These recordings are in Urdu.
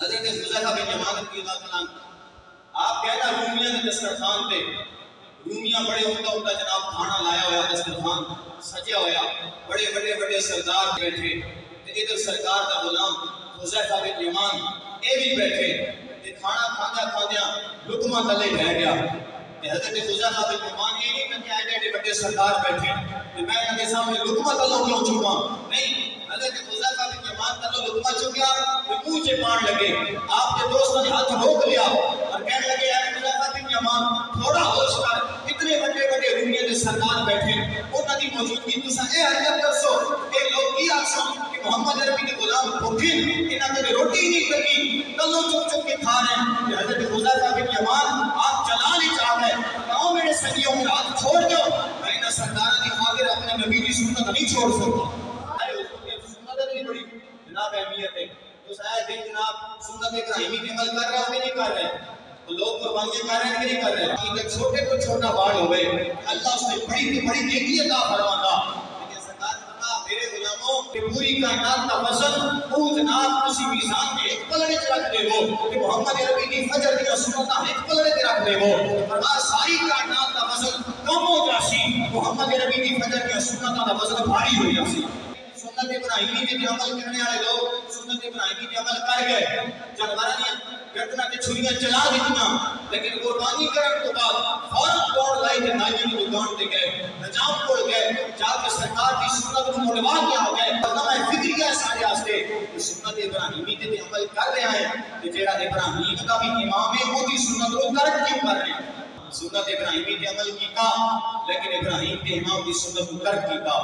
حضرت حذیفہ بن یمان رضی اللہ تعالیٰ عنہ آپ کہتا رومیاں کے دسترخوان تے رومیاں بڑے عمدہ جناب کھانا لایا ہوا دسترخوان سجیا ہوا بڑے بڑے سردار بیٹھے تے ادھر سرکار دا غلام حذیفہ بن یمان اے بھی بیٹھے تے کھانا کھاندیاں لقمہ تلے بیٹھ گیا تے حضرت حذیفہ بن یمان یہ نہیں کہ ایڈے بڑے سردار بیٹھے تے میں انہاں دے سامنے لقمہ تلوں کیوں چکاں نہیں حضرت حذیفہ بن یمان تلوں لقمہ چکیا تے منہ چ پان لگے آپ کے دوستوں نے ہاتھ روک لیا اور کہنے لگے اے حذیفہ بن یمان تھوڑا ہوش کر اتنے بڑے رومیاں دے سردار بیٹھے انہاں دی موجودگی تساں اے حرکت کرسو کہ لوگ کی آکھسن کہ محمد عربی دے غلام بھوکے انہاں تے روٹی نہیں لگی کلوں چک کے کھا رہے ہیں کہ حضرت حذیفہ بن یمان آپ چلا نہیں چاہ رہے کہو میرے سنگیوں میں ہاتھ چھوڑ دو میں انہاں سرداراں دی خاطر اپنے نبی کی سنت نہیں چھوڑ سکتا اے حضور کی سنت نہیں بڑی جناب اہمیت ہے تو شاید دن جناب سنت ابراہیمی پہ عمل کر رہے ہو کہ نہیں کر رہے تو لوگ قربانیاں کر رہے ہیں کہ نہیں کر رہے ہیں چھوٹے کو چھوٹا بال ہوئے اللہ اس نے بڑی نیکی عطا فرماتا لیکن سرکار فرمایا میرے غلاموں کہ پوری کائنات کا وزن وہ جناب اسی میزان میں ایک پلڑے سے رکھ دے وہ کہ محمد عربی کی فجر کی سنتاں ایک پلڑے سے رکھ دے وہ فرمایا ساری کائنات کا وزن کم ہو جاسی محمد عربی کی فجر کی سنتاں کا وزن بھاری ہو جاسی سنت ابراہیمی پہ عمل کرنے والے لوگ سنت ابراہیمی پہ عمل کر گئے جانوراں نے گردناں تے چھریاں چلا دیتیاں لیکن قربانی کرن تو بعد فوراً دوڑ لائی تے نائی دی دکان تے گئے نجام کول گئے جا کے سرکار کی سنت کو مڑوا کے آ گئے علماء فکریہ سارے واسطے سنت ابراہیمی تے عمل کر رہے ہیں تے جیڑا ابراہیم کا بھی امام ہے وہ بھی سنت کو ترک کیوں کر رہے ہیں سنت ابراہیمی تے عمل کیتا لیکن ابراہیم کے امام کی سنت کو ترک کیتا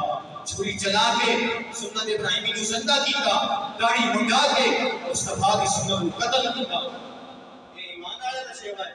چھری چلا کے سنت ابراہیمی کو زندہ کیتا داڑھی منڈا کے مصطفیٰ کی سنت کو قتل کیتا یہ ایمان والا نشے ہے